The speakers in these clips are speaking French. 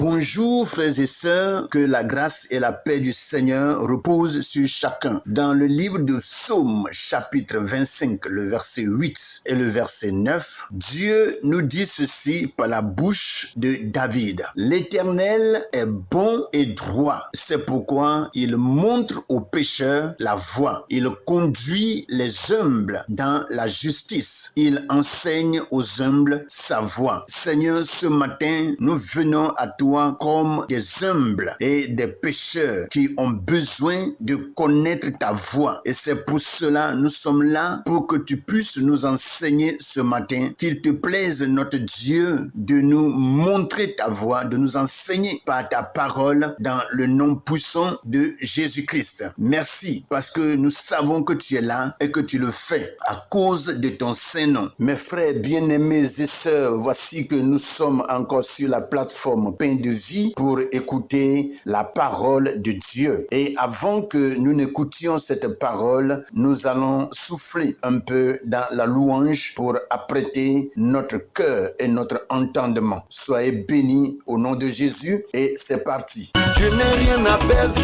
Bonjour frères et sœurs, que la grâce et la paix du Seigneur reposent sur chacun. Dans le livre de Psaume, chapitre 25, le verset 8 et le verset 9, Dieu nous dit ceci par la bouche de David. L'Éternel est bon et droit. C'est pourquoi il montre aux pécheurs la voie. Il conduit les humbles dans la justice. Il enseigne aux humbles sa voie. Seigneur, ce matin, nous venons à toi comme des humbles et des pécheurs qui ont besoin de connaître ta voix. Et c'est pour cela nous sommes là pour que tu puisses nous enseigner ce matin. Qu'il te plaise, notre Dieu, de nous montrer ta voix, de nous enseigner par ta parole dans le nom puissant de Jésus-Christ. Merci parce que nous savons que tu es là et que tu le fais à cause de ton Saint-Nom. Mes frères bien-aimés et sœurs, voici que nous sommes encore sur la plateforme Pain de vie pour écouter la parole de Dieu. Et avant que nous n'écoutions cette parole, nous allons souffler un peu dans la louange pour apprêter notre cœur et notre entendement. Soyez bénis au nom de Jésus et c'est parti. Je n'ai rien à perdre,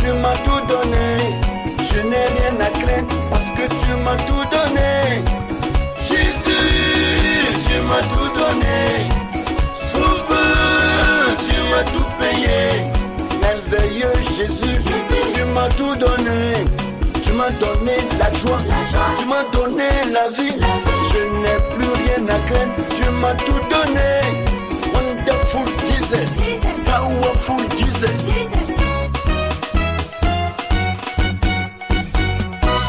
tu m'as tout donné. Je n'ai rien à craindre parce que tu m'as tout donné. Jésus, tu m'as tout donné. Sauveur, tu m'as tout payé. Merveilleux Jésus, tu m'as tout donné. Tu m'as donné la joie, tu m'as donné la vie. Je n'ai plus rien à craindre, tu m'as tout donné. Wonderful Jesus, powerful Jesus.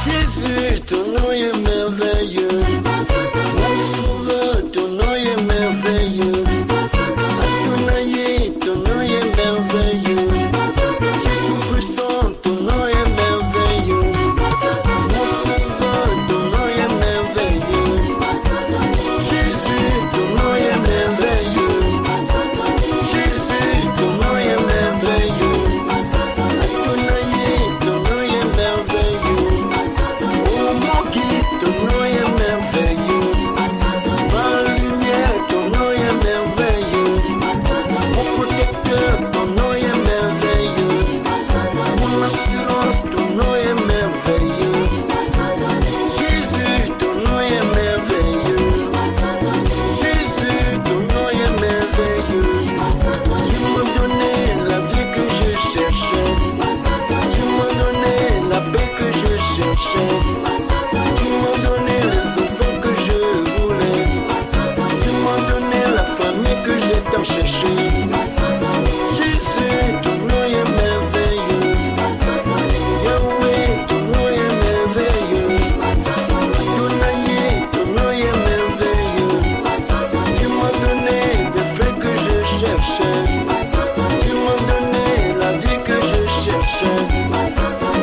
Jésus, ton nom est merveilleux. Mon sauveur, ton nom est merveilleux. Adonai, ton nom est merveilleux. Tout puissant, ton nom est merveilleux. Mon sauveur, ton nom est merveilleux. Jésus, ton nom est merveilleux. Jésus, ton nom est merveilleux. Adonai, ton nom est merveilleux. Oh mon guide, ton nom est merveilleux. Ma lumière, ton nom est merveilleux. Mon protecteur, ton nom est merveilleux. Mon assurance, ton nom est merveilleux. Jésus, ton nom est merveilleux. Jésus, ton nom est merveilleux. Tu m'as donné la vie que je cherchais. Tu m'as donné la paix que je cherchais. Tu m'as donné les enfants que je voulais. Tu m'as donné la famille que j'ai tant cherché. Jésus, ton nom est merveilleux. Yahweh, ton nom est merveilleux. Adonai, ton nom est merveilleux. Tu m'as donné les faits que je cherchais. Tu m'as donné la vie que je cherchais.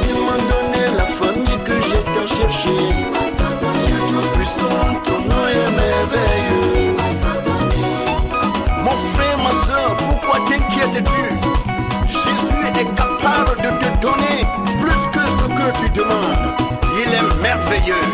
Tu m'as donné la famille que j'ai tant cherché. Dieu tout-puissant, ton nom est merveilleux. Mon frère, ma soeur, pourquoi t'inquiètes-tu? Jésus est capable de te donner plus que ce que tu demandes. Il est merveilleux.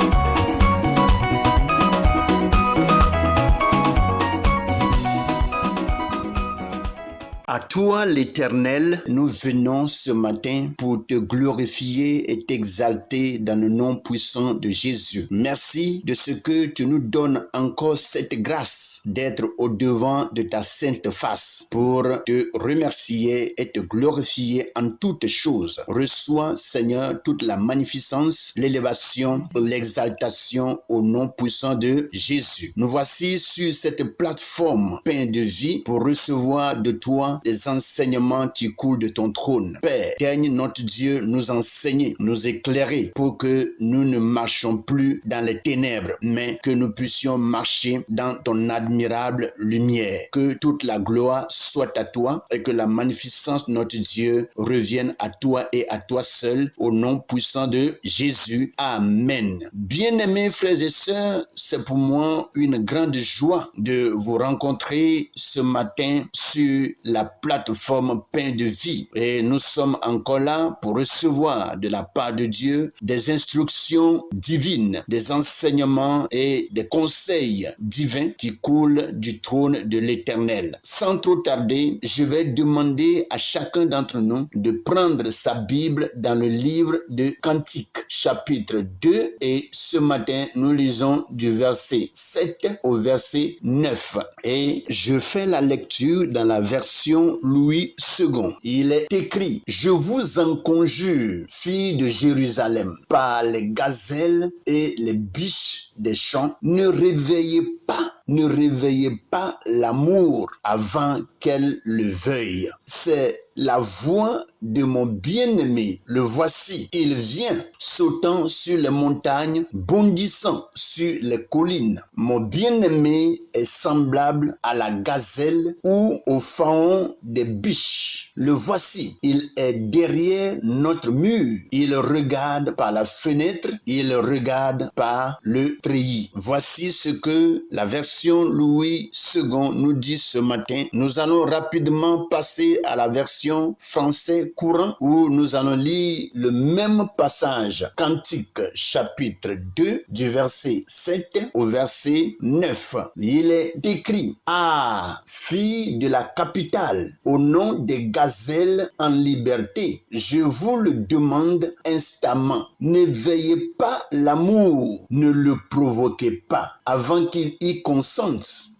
À toi, l'Éternel, nous venons ce matin pour te glorifier et t'exalter dans le nom puissant de Jésus. Merci de ce que tu nous donnes encore cette grâce d'être au-devant de ta sainte face pour te remercier et te glorifier en toutes choses. Reçois, Seigneur, toute la magnificence, l'élévation, l'exaltation au nom puissant de Jésus. Nous voici sur cette plateforme Pain de vie pour recevoir de toi les enseignements qui coulent de ton trône. Père, daigne notre Dieu nous enseigner, nous éclairer pour que nous ne marchions plus dans les ténèbres, mais que nous puissions marcher dans ton admirable lumière. Que toute la gloire soit à toi et que la magnificence de notre Dieu revienne à toi et à toi seul au nom puissant de Jésus. Amen. Bien-aimés frères et sœurs, c'est pour moi une grande joie de vous rencontrer ce matin sur la plateforme Pain de vie. Et nous sommes encore là pour recevoir de la part de Dieu des instructions divines, des enseignements et des conseils divins qui coulent du trône de l'Éternel. Sans trop tarder, je vais demander à chacun d'entre nous de prendre sa Bible dans le livre de Cantiques, chapitre 2, et ce matin, nous lisons du verset 7 au verset 9. Et je fais la lecture dans la version Louis II. Il est écrit: « Je vous en conjure, filles de Jérusalem, par les gazelles et les biches des champs, ne réveillez pas l'amour avant qu'elle le veuille. C'est la voix de mon bien-aimé. Le voici, il vient, sautant sur les montagnes, bondissant sur les collines. Mon bien-aimé est semblable à la gazelle ou au faon des biches. Le voici, il est derrière notre mur. Il regarde par la fenêtre, il regarde par le treillis. » Voici ce que la version Louis II nous dit ce matin. Nous allons rapidement passer à la version français courant où nous allons lire le même passage. Cantique chapitre 2 du verset 7 au verset 9. Il est écrit: « Ah, fille de la capitale, au nom des gazelles en liberté, je vous le demande instamment. N'éveillez pas l'amour, ne le provoquez pas avant qu'il y consente.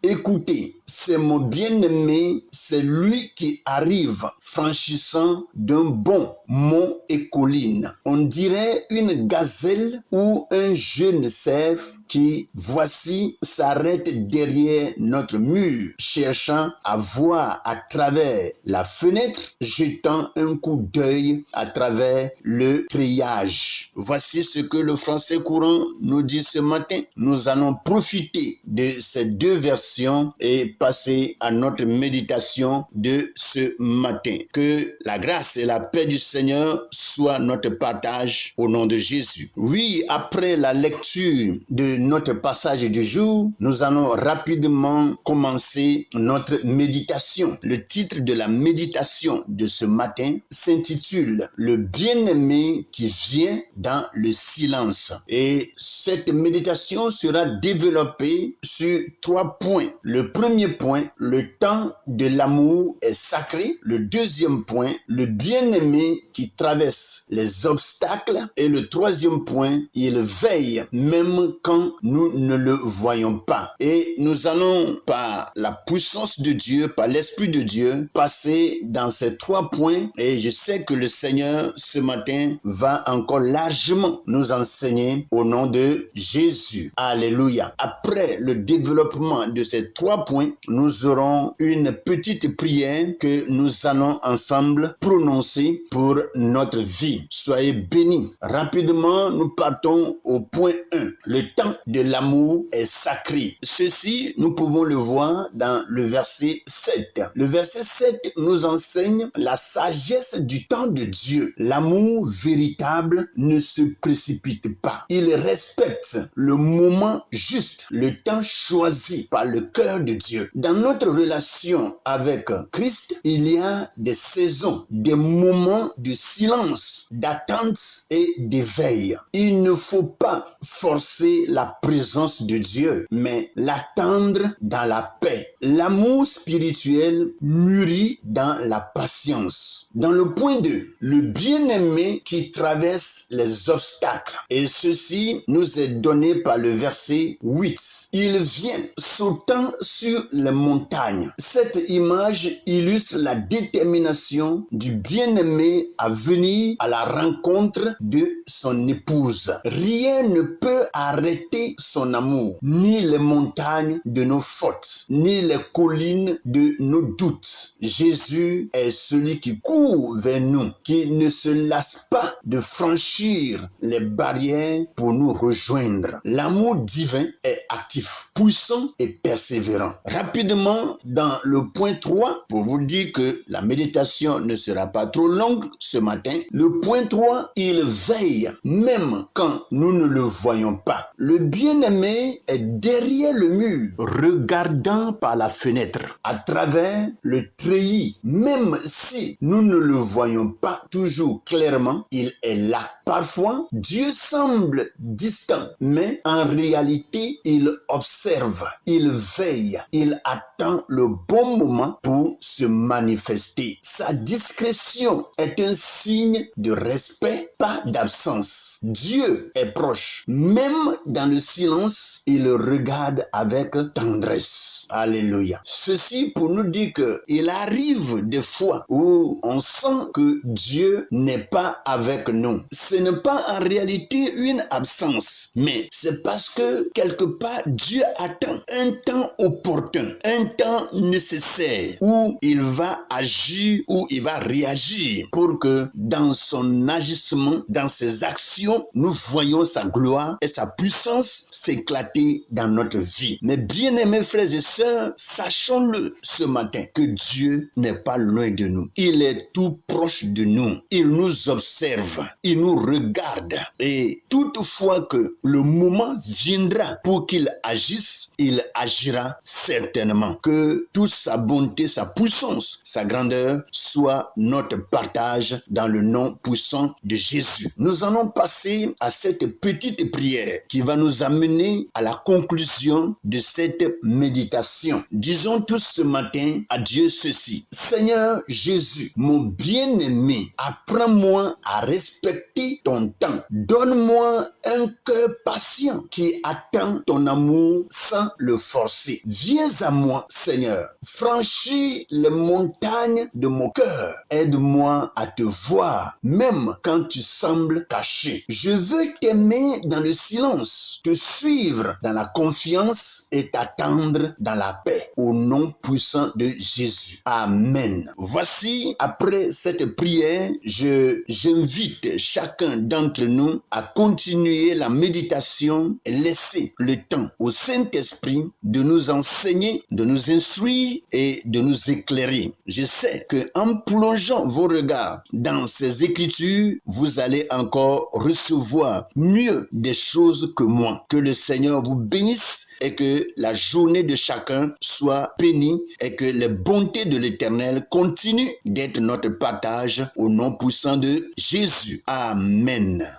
Écoutez, c'est mon bien-aimé, c'est lui qui arrive, franchissant d'un bond mont et colline. On dirait une gazelle ou un jeune cerf qui, voici, s'arrête derrière notre mur, cherchant à voir à travers la fenêtre, jetant un coup d'œil à travers le treillage. » Voici ce que le français courant nous dit ce matin. Nous allons profiter de ces deux versions et passer à notre méditation de ce matin. Que la grâce et la paix du Seigneur soient notre partage au nom de Jésus. Oui, après la lecture de notre passage du jour, nous allons rapidement commencer notre méditation. Le titre de la méditation de ce matin s'intitule « Le bien-aimé qui vient dans le silence ». Et cette méditation sera développée sur 3 points. Le premier point, le temps de l'amour est sacré. Le deuxième point, le bien-aimé qui traverse les obstacles. Et le troisième point, il veille même quand nous ne le voyons pas. Et nous allons, par la puissance de Dieu, par l'Esprit de Dieu, passer dans ces 3 points. Et je sais que le Seigneur, ce matin, va encore largement nous enseigner au nom de Jésus. Alléluia. Après le développement de ces 3 points, nous aurons une petite prière que nous allons ensemble prononcer pour notre vie. Soyez bénis. Rapidement, nous partons au point 1. Le temps de l'amour est sacré. Ceci, nous pouvons le voir dans le verset 7. Le verset 7 nous enseigne la sagesse du temps de Dieu. L'amour véritable ne se précipite pas. Il respecte le moment juste, le temps choisi par le cœur de Dieu. Dans notre relation avec Christ, il y a des saisons, des moments de silence, d'attente et d'éveil. Il ne faut pas forcer la présence de Dieu, mais l'attendre dans la paix. L'amour spirituel mûrit dans la patience. Dans le point 2, le bien-aimé qui traverse les obstacles. Et ceci nous est donné par le verset 8. Il vient sautant sur les montagnes. Cette image illustre la détermination du bien-aimé à venir à la rencontre de son épouse. Rien ne peut arrêter son amour, ni les montagnes de nos fautes, ni les collines de nos doutes. Jésus est celui qui court vers nous, qui ne se lasse pas de franchir les barrières pour nous rejoindre. L'amour divin est actif, puissant et persévérant. Rapidement, dans le point 3, pour vous dire que la méditation ne sera pas trop longue ce matin, le point 3, il veille même quand nous ne le voyons pas. Le bien-aimé est derrière le mur, regardant par la fenêtre, à travers le treillis. Même si nous ne le voyons pas toujours clairement, il est là. Parfois, Dieu semble distant, mais en réalité, il observe, il veille, il attend le bon moment pour se manifester. Sa discrétion est un signe de respect, pas d'absence. Dieu est proche. Même dans le silence, il regarde avec tendresse. Alléluia. Ceci pour nous dire qu'il arrive des fois où on sent que Dieu n'est pas avec nous. Ce n'est pas en réalité une absence, mais c'est parce que quelque part Dieu attend un temps opportun, un temps nécessaire où il va agir, où il va réagir pour que dans son agissement, dans ses actions, nous voyons sa gloire et sa puissance s'éclater dans notre vie. Mais bien-aimés frères et sœurs, sachons-le ce matin que Dieu n'est pas loin de nous. Il est tout proche de nous. Il nous observe. Il nous regarde. Et toutefois que le moment viendra pour qu'il agisse, il agira certainement. Que toute sa bonté, sa puissance, sa grandeur soit notre partage dans le nom puissant de Jésus. Nous allons passer à cette petite prière qui va nous amener à la conclusion de cette méditation. Disons tous ce matin à Dieu ceci: Seigneur Jésus, mon bien-aimé, apprends-moi à respecter ton temps. Donne-moi un cœur patient qui attend ton amour sans le forcer. Viens à moi, Seigneur. Franchis les montagnes de mon cœur. Aide-moi à te voir, même quand tu sembles caché. Je veux t'aimer dans le silence, te suivre dans la confiance et t'attendre dans la paix. Au nom puissant de Jésus. Amen. Voici, après cette prière, j'invite chacun d'entre nous à continuer la méditation et laisser le temps au Saint-Esprit de nous enseigner, de nous instruire et de nous éclairer. Je sais qu'en plongeant vos regards dans ces Écritures, vous allez encore recevoir mieux des choses que moi. Que le Seigneur vous bénisse et que la journée de chacun soit bénie et que les bontés de l'Éternel continuent d'être notre partage au nom puissant de Jésus. Amen.